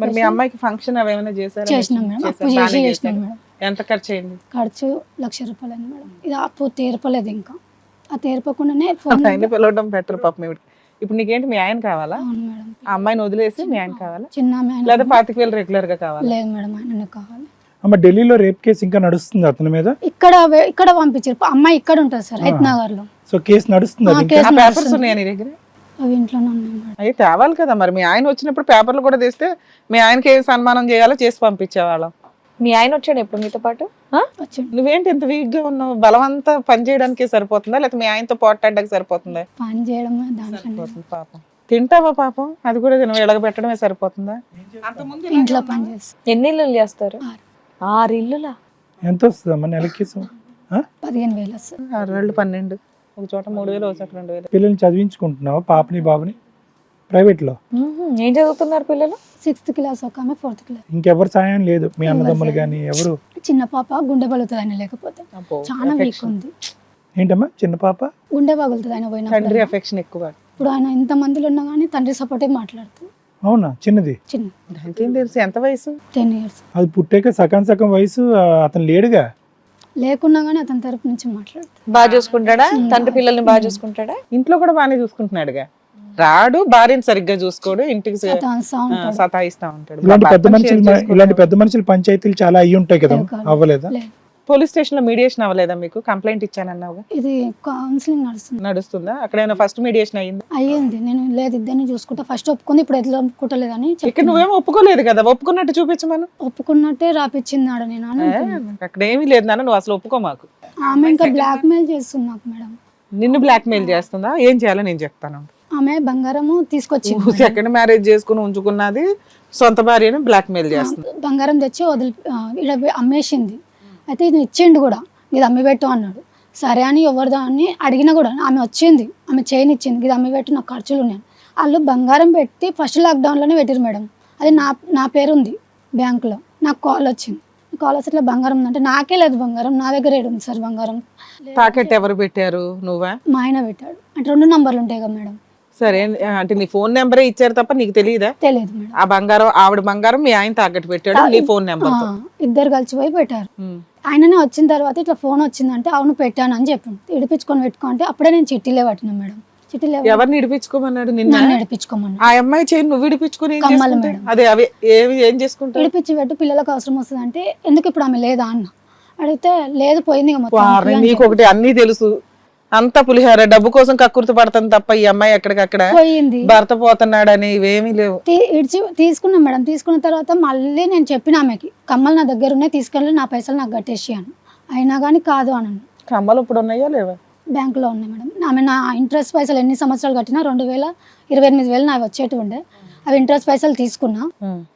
మరి మీ అమ్మాయికి ఫంక్షన్ అవి ఏమైనా చేశారా? చేసినాం మేడం, అప్పు చేశారు, బాగానే చేసినాం చేశారు. మేడం. ఎంత ఖర్చు అయింది? ఖర్చు 1,00,000 రూపాయలు అయింది మేడం. ఇది అప్పు తీర్పలేదు, ఇంకా ఆ తీర్పకుండానే ఫోన్. ఆయన్ని పిలవడం బెటర్ పాపం ఇవిడికి. ఇప్పుడు నీకేంటి, మీ ఆయన కావాలా? అవును మేడం. ఆ అమ్మాయిని వదిలేసి మీ ఆయన కావాలా? చిన్న ఆమె లేదా 25,000 రెగ్యులర్ గా కావాలా? లేదు మేడం, ఆయననే కావాలి. అమ్మ ఢిల్లీలో రేప్ కేసు ఇంకా నడుస్తుంది అతని మీద? ఇక్కడ పంపించారు. అమ్మాయి ఇక్కడ ఉంటుంది సార్, హైత్ నగర్ లో. సో కేసు నడుస్తుంది అది ఇంకా? కేసు ఆ పేపర్స్ నడుస్తుంది. ఉన్నాయా నీ దగ్గర? అవి ఇంట్లోనే ఉన్నాయి మేడం. అవి తేవాలి కదా మరి. మీ ఆయన వచ్చినప్పుడు పేపర్లు కూడా తెస్తే మీ ఆయనకి ఏం సన్మానం చేయాలో చేసి పంపించేవాళ్ళం. మీ ఆయన వచ్చాడు ఎప్పుడు మీతో పాటు? వచ్చింది. నువ్వేంటి ఇంత వీక్ గా ఉన్నావు? బలవంతా పని చేయడానికే సరిపోతుందా, లేకపోతే మీ ఆయనతో పోట్లాడడానికి సరిపోతుందా? పని చేయడమే దానికన్నా సరిపోతుంది పాపం. తింటావా పాపం? అది కూడా తినవు, ఎడగబెట్టడమే సరిపోతుందా? ఇంట్లో పని చేస్తాం. ఎన్ని ఇల్లులు చేస్తారు? 6 ఇల్లులా? ఎంత వస్తుంది అమ్మ నెలకి? 15,000 వస్తుంది. 6 12, ఒక చోట 3,000, ఒక చోట 2,000. పిల్లల్ని చదివించుకుంటున్నావా పాపని బాబుని ప్రైవేట్ లో? ఏం చదువుతున్నారు పిల్లలు? 6th క్లాస్, ఒక ఆమె 4th క్లాస్. ఇంకెవరు సాయం లేదు మీ అన్నదమ్ములు కానీ ఎవరు? చిన్న పాప గుండె పగులుతుంది ఆయన లేకపోతే, అబ్బో, చాలా వీక్ affection. ఉంది. ఏంటమ్మా చిన్న పాప? గుండె పగులుతుంది ఆయన తండ్రి పోయినప్పుడు. అఫెక్షన్ ఎక్కువ. ఇప్పుడు ఆయన ఇంత మందిలో ఉన్నా కానీ తండ్రి సపోర్టే మాట్లాడుతుంది. అవునా? చిన్నది? చిన్న దానికేం తెలుసు? ఎంత వయసు? 10 years. అది పుట్టాక సగం వయసు అతను లేడుగా. లేకున్నా కానీ అతని తరపు నుంచి మాట్లాడుతుంది. బాగా చూసుకుంటాడా? తండ్రి పిల్లల్ని బాగా చూసుకుంటాడా? ఇంట్లో కూడా బాగానే చూసుకుంటున్నాడుగా. రాడు, భార్యను సరిగ్గా చూసుకోడు, ఇంటికి సతాయిస్తా ఉంటాడు. ఇలాంటి పెద్ద మనుషులు పంచాయతీలు చాలా అయ్యి ఉంటాయి కదా, అవ్వలేదా? పోలీస్ స్టేషన్ లో మీడియేషన్ అవ్వలేదా మీకు? కంప్లైంట్ ఇచ్చానన్నావు, ఇది కౌన్సిలింగ్ నడుస్తుంది. నడుస్తుందా? అక్కడైనా ఫస్ట్ మీడియేషన్ అయ్యింది? అయ్యింది. నేను లేదు ఇద్దరిని చూసుకుంటా, ఫస్ట్ ఒప్పుకుంది, ఇప్పుడు ఎట్లా ఒప్పుకుంటలేదని ఇక్కడ నువ్వేమో ఒప్పుకోలేదు కదా, ఒప్పుకున్నట్టు చూపించమను. ఒప్పుకున్నట్టే రాపిచ్చింది నేను అని అంటున్నా. అక్కడ ఏమీ లేదు నాన్న, నువ్వు అసలు ఒప్పుకో మాకు. ఆమె ఇంకా బ్లాక్ మెయిల్ చేస్తుంది నాకు మేడం. నిన్ను బ్లాక్ మెయిల్ చేస్తుందా? ఏం చేయాలో నేను చెప్తాను. ఆమె బంగారము తీసుకొచ్చింది. సెకండ్ మ్యారేజ్ చేసుకుని ఉంచుకున్నది సొంత భార్యను బ్లాక్ మెయిల్ చేస్తుంది. బంగారం తెచ్చి ఇక్కడ అమ్మేసింది. అయితే ఇది ఇచ్చిండు కూడా, ఇది అమ్మి పెట్టు అన్నాడు. సరే అని ఎవరిదా అని అడిగినా కూడా ఆమె వచ్చింది, ఆమె చైన్ ఇచ్చింది, ఇది అమ్మి పెట్టు, నాకు ఖర్చులు ఉన్నాయి. వాళ్ళు బంగారం పెట్టి ఫస్ట్ లాక్డౌన్లోనే పెట్టారు మేడం. అది నా పేరు ఉంది బ్యాంకులో. నాకు కాల్ వచ్చింది. కాల్ వచ్చి ఇట్లా బంగారం ఉందంటే, నాకే లేదు బంగారం, నా దగ్గర ఏడుంది సార్ బంగారం. తాకెట్ ఎవరు పెట్టారు? నువ్వా? మా ఆయన పెట్టాడు. అంటే 2 నంబర్లు ఉంటాయి కదా మేడం. సరే, అంటే నీ ఫోన్ నెంబరే ఇచ్చారు తప్ప నీకు తెలియదా? తెలియదు మేడం. ఆ బంగారం ఆవిడ బంగారం మీ ఆయన తాకట్టు పెట్టాడు నీ ఫోన్ నెంబర్. ఇద్దరు కలిసిపోయి పెట్టారు. ఆయననే వచ్చిన తర్వాత ఇట్లా ఫోన్ వచ్చిందంటే అవును పెట్టాను అని చెప్పిండు. ఇడిపించుకొని పెట్టుకుంటే అప్పుడే నేను చిట్టీలే పట్టినా మేడం. చిట్టీలే ఎవరిని ఇడిపించుకోమన్నాడు? నిన్న ఇడిపించుకోమన్నాడు. ఆ అమ్మాయి చైన్ నువ్వు ఇడిపించుకుని కమ్మలు మేడం. అదే అవి ఏం చేసుకుంటా? ఇడిపించి పెట్టు, పిల్లలకు అవసరం వస్తుంది అంటే, ఎందుకు ఇప్పుడు ఆమె లేదా అన్న అడిగితే, లేదు పోయింది ఇక మొత్తం. నీకు ఒకటి అన్ని తెలుసు, అంత పులిహార డబ్బు కోసం కక్కుర్తి పడుతుంది తప్ప ఈ అమ్మాయి ఎక్కడికక్కడ పోయింది, భర్త పోతున్నాడని ఇవేమీ లేవు. తీసుకున్నాం మేడం. తీసుకున్న తర్వాత మళ్ళీ నేను చెప్పిన ఆమెకి, కమ్మలు నా దగ్గర ఉన్నాయి, తీసుకెళ్ళి నా పైసలు నాకు కట్టేసి అని. అయినా కానీ కాదు అన్నాను. కమ్మలు ఇప్పుడు ఉన్నాయా లేవా? బ్యాంకులో ఉన్నాయి మేడం. ఆమె నా ఇంట్రెస్ట్ పైసలు ఎన్ని సంవత్సరాలు కట్టినా 2,028,000 నాకు వచ్చేటి ఉండే. అవి ఇంట్రెస్ట్ పైసలు తీసుకున్నా.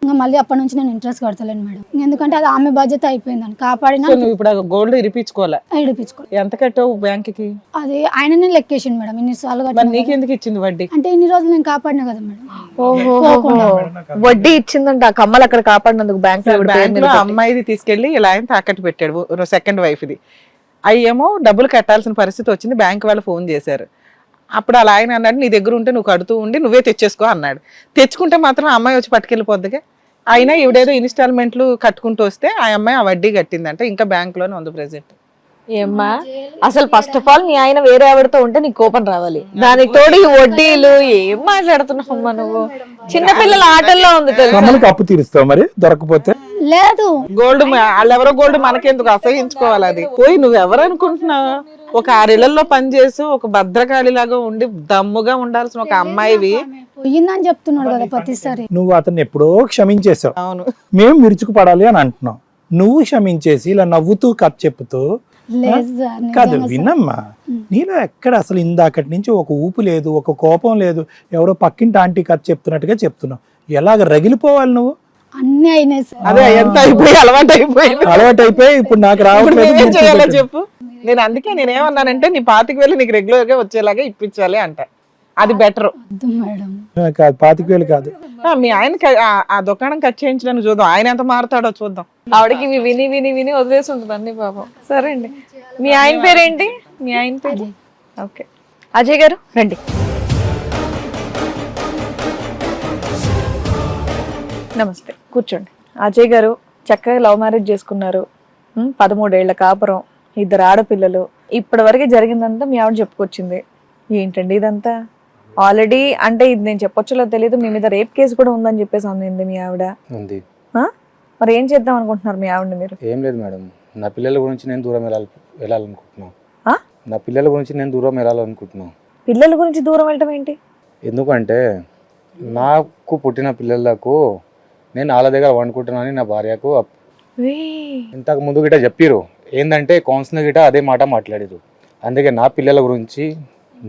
ఇంకా మళ్ళీ అప్పటి నుంచి నేను ఇంట్రెస్ట్ కడతలేను మేడం. ఎందుకంటే అది ఆమె బాధ్యత అయిపోయిందని కాపాడినా. నువ్వు ఇప్పుడు గోల్డ్ ఇడిపించుకోవాలి. ఎంత కట్టావు బ్యాంక్ కి? అది ఆయననే లెక్కేసింది మేడం. ఇన్నిసార్లు కట్టినా. నీకెందుకు ఇచ్చింది వడ్డీ? అంటే ఇన్ని రోజులు నేను కాపాడినా కదా మేడం. వడ్డీ ఇచ్చిందంట ఆ కమ్మలు అక్కడ కాపాడినందుకు. బ్యాంక్ లో అమ్మాయిది తీసుకెళ్లి ఇలా ఆయన తాకట్టు పెట్టాడు, సెకండ్ వైఫ్ ది. అయ్యేమో డబ్బులు కట్టాల్సిన పరిస్థితి వచ్చింది. బ్యాంక్ వాళ్ళు ఫోన్ చేశారు. అప్పుడు అలా ఆయన అన్నాడు, నీ దగ్గర ఉంటే నువ్వు కడుతూ ఉండి నువ్వే తెచ్చేసుకో అన్నాడు. తెచ్చుకుంటే మాత్రం ఆ అమ్మాయి వచ్చి పట్టుకెళ్ళిపోద్దిగా. అయినా ఈవిడేదో ఇన్స్టాల్మెంట్లు కట్టుకుంటూ వస్తే ఆ అమ్మాయి ఆ వడ్డీ కట్టిందంటే ఇంకా బ్యాంక్ లోనే ఉంది ప్రెసెంట్. ఏమ్మా అసలు ఫస్ట్ ఆఫ్ ఆల్ నీ ఆయన వేరే ఆవిడతో ఉంటే నీకు కోపం రావాలి. దానికి తోడు ఈ వడ్డీలు ఏం మాట్లాడుతున్నావమ్మా నువ్వు? చిన్నపిల్లల ఆటల్లో ఉంది తెలుసా? అప్పు తీరుస్తావు మరి దొరకపోతే? లేదు, గోల్డ్ వాళ్ళెవరో గోల్డ్ మనకెందుకు అసహించుకోవాలి? అది పోయి నువ్వెవరు అనుకుంటున్నావు? ఒక 6 ఇళ్లలో పనిచేసి ఒక భద్రకాళి లాగా ఉండి దమ్ముగా ఉండాల్సిన ఒక అమ్మాయివి పోయిందని చెప్తున్నాడు కదా ప్రతిసారి. నువ్వు అతన్ని ఎప్పుడో క్షమించేసావు. అవును, మేము విరుచుకుపడాలి అని అంటున్నావు. నువ్వు క్షమించేసి ఇలా నవ్వుతూ కథ చెప్తూ కాదు. వినమ్మా, నీలో ఎక్కడ అసలు ఇందాకటి నుంచి ఒక ఊపు లేదు, ఒక కోపం లేదు. ఎవరో పక్కింటి ఆంటీ కథ చెప్తున్నట్టుగా చెప్తున్నావు. ఎలాగ రగిలిపోవాలి నువ్వు? అన్ని అయినాయి సార్. అదే ఎంత అయిపోయి అలవాటు అయిపోయి ఇప్పుడు నాకు రావట్లేదు. చెప్పు. నేను అందుకే నేనేమన్నానంటే నీ 25,000 నీకు రెగ్యులర్ గా వచ్చేలాగా ఇప్పించాలి అంట. అది బెటర్. 25,000 కాదు. మీ ఆయన ఆ దుకాణం కట్ చేయించడానికి చూద్దాం, ఆయన ఎంత మారుతాడో చూద్దాం. ఆవిడకి ఇవి విని విని విని వదిలేసి ఉంటుంది అన్ని పాపం. సరే అండి, మీ ఆయన పేరేంటి? మీ ఆయన పేరు? ఓకే, అజయ్ గారు రండి. నమస్తే, కూర్చోండి. అజయ్ గారు చక్కగా లవ్ మ్యారేజ్ చేసుకున్నారు, 13 ఏళ్ల కాపురం, 2 ఆడపిల్లలు. ఇప్పటి వరకు జరిగిందంతా మీ ఆవిడ చెప్పుకొచ్చింది. ఏంటండి ఇదంతా? ఆల్రెడీ అంటే ఇది నేను చెప్పొచ్చులో తెలియదు, మీ మీద రేప్ కేసు కూడా ఉందని చెప్పేసి అంది మీ ఆవిడ. ఉంది. మరి ఏం చేద్దాం అనుకుంటున్నారు మీ ఆవిడని మీరు? ఏం లేదు మేడం, నా పిల్లల గురించి నేను దూరం వెళ్ళాలనుకుంటున్నాను. నా పిల్లల గురించి నేను దూరం వెళ్ళాలనుకుంటున్నాను. పిల్లల గురించి దూరం వెళ్ళటం ఏంటి? ఎందుకంటే నాకు పుట్టిన పిల్లలకు నేను వాళ్ళ దగ్గర వండుకుంటున్నాను. నా భార్యకు ఇంతకు ముందు గిట చెప్పిరు, ఏంటంటే కౌన్సిలర్ గిట అదే మాట మాట్లాడారు. అందుకే నా పిల్లల గురించి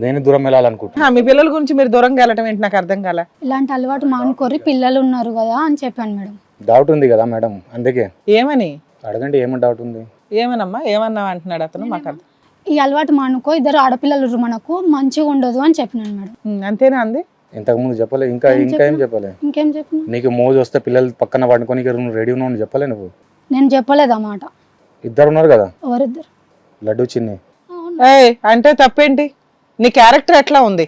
నేను దూరం వెళ్ళాలనుకుంటున్నాను. మీ పిల్లల గురించి మీరు దూరంగా వెళ్ళటం ఏంటి నాకు అర్థం కాలే. ఇలాంటి అలవాటు మానుకోరి, పిల్లలు ఉన్నారు కదా అని చెప్పాను మేడం. డౌట్ ఉంది కదా మేడం, అందుకే ఏమని అడగండి. ఏమని డౌట్ ఉంది? ఏమనమ్మా ఏమన్నావు అంటున్నాడు అతను. మాకు అర్థం. ఈ అలవాటు మానుకో, 2 ఆడపిల్లలు మనకు మంచిగా ఉండదు అని చెప్పినాను మేడం. అంతేనా అంది? ఇంతకు ముందు చెప్పలే? ఇంకా ఏం చెప్పలే? ఇంకేం చెప్పిన? నీకు మోజు వస్తే పిల్లలు పక్కన పడుకొని రెడీ ఉన్నావు చెప్పలే నువ్వు? నేను చెప్పలేదు ఆ మాట. 2 ఉన్నారు కదా, ఎవరిద్దరు? లడ్డు చిన్ని. అంటే తప్పేంటి? నీ క్యారెక్టర్ ఎట్లా ఉంది?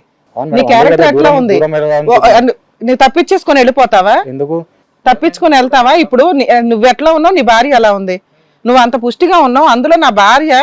నీ క్యారెక్టర్ ఎట్లా ఉంది? నీ తప్పించేసుకొని వెళ్ళిపోతావా? ఎందుకు తప్పించుకొని వెళ్తావా? ఇప్పుడు నువ్వు ఎట్లా ఉన్నావు, నీ భార్య ఎలా ఉంది? నువ్వు అంత పుష్టిగా ఉన్నావు, అందులో నా భార్య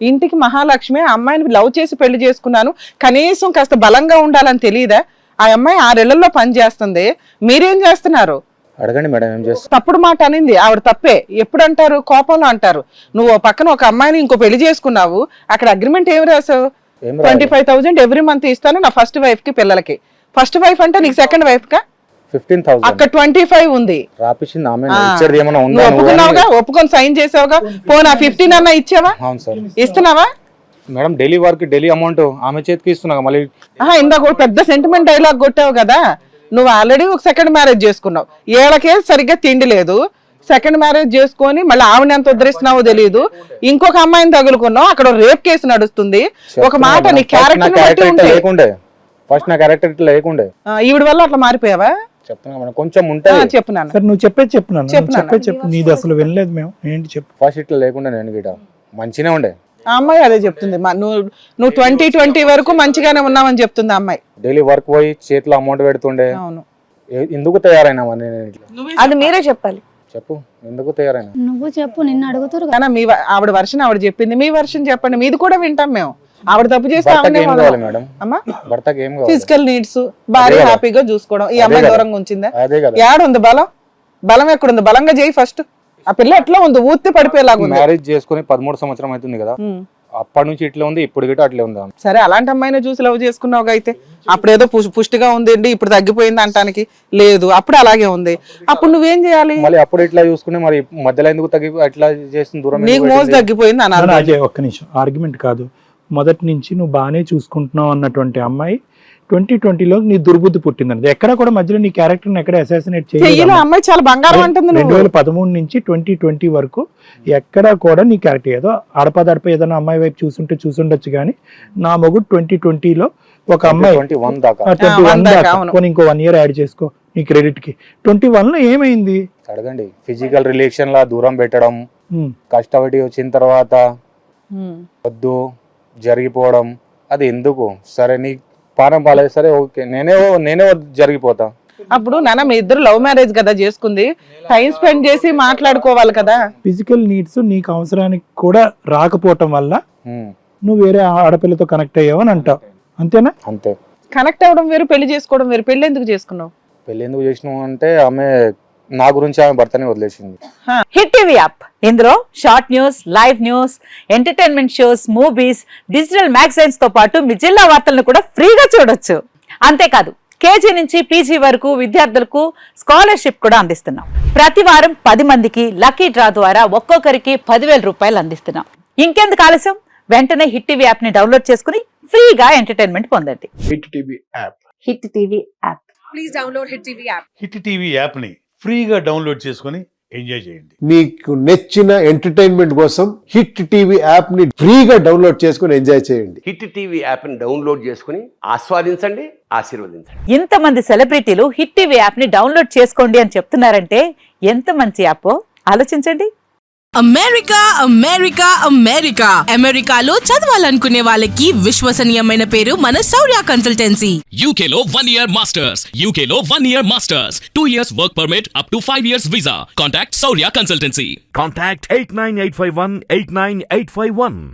ఇంటికి మహాలక్ష్మి, ఆ అమ్మాయిని లవ్ చేసి పెళ్లి చేసుకున్నాను, కనీసం కాస్త బలంగా ఉండాలని తెలియదా? ఆ అమ్మాయి 6 ఏళ్లలో పని చేస్తుంది, మీరేం చేస్తున్నారు? అడగండి మేడం, ఏం చేస్తా? తప్పుడు మాట అనింది ఆవిడ, తప్పే. ఎప్పుడు అంటారు? కోపంలో అంటారు. నువ్వు పక్కన ఒక అమ్మాయిని ఇంకో పెళ్లి చేసుకున్నావు, అక్కడ అగ్రిమెంట్ ఏమి రాసావు? 25,000 ఎవ్రీ మంత్ ఇస్తాను నా ఫస్ట్ వైఫ్ కి, పిల్లలకి. ఫస్ట్ వైఫ్ అంటే నీకు సెకండ్ వైఫ్ కా? 15,000 అక్కడ 25 ఉంది. రాపిచ్చింది ఆమె. ఇచ్చేది ఏమైనా ఉందా? నువ్వు ఒప్పుకున్నావుగా, ఒప్పుకొని సైన్ చేసావుగా. పోనా 15 అన్నా ఇచ్చావా? అవును సార్. ఇస్తున్నావా madam? Daily work daily amount ఆమె చేతికి ఇస్తున్నా మళ్ళీ. ఇందాక పెద్ద సెంటిమెంట్ డైలాగ్ కొట్టావు కదా. నువ్వు ఆల్రెడీ ఒక సెకండ్ మ్యారేజ్ చేసుకున్నావు, ఏళ్ళకే సరిగ్గా తిండి లేదు. సెకండ్ మ్యారేజ్ చేసుకొని మళ్ళీ ఆవిడ ఎంత ఉద్ధరిస్తున్నావో తెలియదు, ఇంకొక అమ్మాయిని తగులుకున్నావు, అక్కడ రేప్ కేసు నడుస్తుంది. ఒక మాట, నీ క్యారెక్టర్ లేకుండే, ఫస్ట్ నా క్యారెక్టర్ ఇట్లా లేకుండే, ఈవిడ వల్ల అట్లా మారిపోయావా? చెప్తున్నా కొంచెం ఉంటే చెప్పున్నాను. సరే నువ్వు చెప్పు. నీది అసలు వినలేదు మేము. ఏంటి చెప్పు. ఫస్ట్ ఇట్లా లేకుండా నేను గిట మంచినే ఉండే. ఆ అమ్మాయి అదే చెప్తుంది, నువ్వు 2020 వరకు మంచిగానే ఉన్నావని చెప్తుంది ఆ అమ్మాయి. డైలీ వర్క్ పోయి చేతిలో అమౌంట్ పెడుతుండే. అవును. ఎందుకు తయారైనా అది మీరే చెప్పాలి. చెప్పు, ఎందుకు తయారైనా? నువ్వు చెప్పు, నిన్ను అడుగుతారు కానీ మీ ఆవిడ వర్షన్ ఆవిడ చెప్పింది, మీ వర్షన్ చెప్పండి. మీది కూడా వింటాం మేము. ఆవిడ తప్పు చేస్తే మేడం, భర్తకి ఏం ఫిజికల్ నీడ్స్, భార్య హ్యాపీగా చూసుకోవడం. ఈ అమ్మాయి దూరంగా ఉంచిందా? ఏడుంది బలం? బలం ఎక్కడుంది? బలంగా చేయి ఫస్ట్. ఆ పిల్ల ఎట్లా ఉంది? ఊత్తి పడిపోయేలాగా ఉంది. మ్యారేజ్ చేసుకుని 13 సంవత్సరం అవుతుంది కదా, అప్పటి నుంచి ఇట్లా ఉంది, ఇప్పుడు గిట్ట అట్లే ఉంది. సరే, అలాంటి అమ్మాయిని చూసి లవ్ చేసుకున్నావుగా. అయితే అప్పుడేదో పుష్టిగా ఉంది అండి, ఇప్పుడు తగ్గిపోయింది అంటానికి లేదు, అప్పుడు అలాగే ఉంది. అప్పుడు నువ్వేం చేయాలి? మళ్ళీ అప్పుడు ఇట్లా చూసుకుని మరి మధ్యలో ఎందుకు తగ్గి అట్లా చేస్తుంది? దూరం నీకు మోజు తగ్గిపోయింది అన్నారు. అజయ్ ఒక్క నిమిషం, ఆర్గ్యుమెంట్ కాదు. మొదటి నుంచి నువ్వు బాగానే చూసుకుంటున్నావు అన్నటువంటి అమ్మాయి 2020లో నీ దుర్బుద్ధి పుట్టిందండి. ఎక్కడ కూడా మధ్యలో నీ క్యారెక్టర్ ఎక్కడ అసాసినేట్ చేయలేదు. అమ్మాయి చాలా బంగారం అంటుంది. 2013 నుంచి 2020 వరకు ఎక్కడా కూడా నీ క్యారెక్టర్ ఏదో అడపదడప ఏదైనా అమ్మాయి వైపు చూసుండొచ్చు, కానీ నా మొగుడు 2020లో ఒక అమ్మాయి 21 దాకా ఇంకో 1 ఇయర్ యాడ్ చేసుకో నీ క్రెడిట్ కి. 21లో ఏమైంది అడగండి. ఫిజికల్ రిలేషన్ లా దూరం పెట్టడం, కష్టపడి వచ్చిన తర్వాత వద్దు జరిగిపోవడం, అది ఎందుకు? సరే నీ పానం పాలేదు, సరే ఓకే, నేనే జరిగిపోతా. అప్పుడు నాన్న మీ ఇద్దరు లవ్ మ్యారేజ్ కదా చేసుకుంది, టైం స్పెండ్ చేసి మాట్లాడుకోవాలి కదా. ఫిజికల్ నీడ్స్ నీకు అవసరానికి కూడా రాకపోవటం వల్ల నువ్వు వేరే ఆడపిల్లతో కనెక్ట్ అయ్యావు అని అంటావు, అంతేనా? అంతే. కనెక్ట్ అవ్వడం వేరు, పెళ్లి చేసుకోవడం వేరు. పెళ్లి ఎందుకు చేసుకున్నావు? పెళ్లి ఎందుకు చేసినావు అంటే ఆమె నా గురించి ఆమె భర్తనే వదిలేసింది. హిట్ టీవీ యాప్, ఇందులో short news, live news, entertainment shows, movies, digital magazines తో పాటు మీ జిల్లా వార్తలను కూడా ఫ్రీగా చూడొచ్చు. అంతేకాదు, కేజీ నుంచి పీజీ వరకు విద్యార్థులకు స్కాలర్షిప్ కూడా అందిస్తున్నాం. ప్రతి వారం 10 మందికి లక్కీ డ్రా ద్వారా ఒక్కొక్కరికి 10,000 రూపాయలు అందిస్తున్నాం. ఇంకెందుకు ఆలస్యం, వెంటనే హిట్ టీవీ యాప్ ని డౌన్లోడ్ చేసుకుని ఫ్రీగా ఎంటర్టైన్మెంట్ పొందండి. Hit TV app. Hit TV app. Please download hit TV app. Hit TV app ని ఫ్రీగా డౌన్లోడ్ చేసుకుని ఎంజాయ్ చేయండి. మీకు నచ్చిన ఎంటర్టైన్మెంట్ కోసం హిట్ టీవీ యాప్ ని ఫ్రీగా డౌన్లోడ్ చేసుకుని ఎంజాయ్ చేయండి. హిట్ టీవీ యాప్ ని డౌన్లోడ్ చేసుకుని ఆస్వాదించండి, ఆశీర్వదించండి. ఇంతమంది సెలబ్రిటీలు హిట్ టీవీ యాప్ ని డౌన్లోడ్ చేసుకోండి అని చెప్తున్నారంటే ఎంత మంచి యాప్ ఆలోచించండి. అమెరికా అమెరికా అమెరికా అమెరికాలో చదవాలనుకునే వాళ్ళకి విశ్వసనీయమైన పేరు మన శౌర్య కన్సల్టెన్సీ. UK లో 1 year masters. UK లో 1 year masters. 2 years work permit up to 5 years visa. Contact Saurya Consultancy. Contact 89851 89851.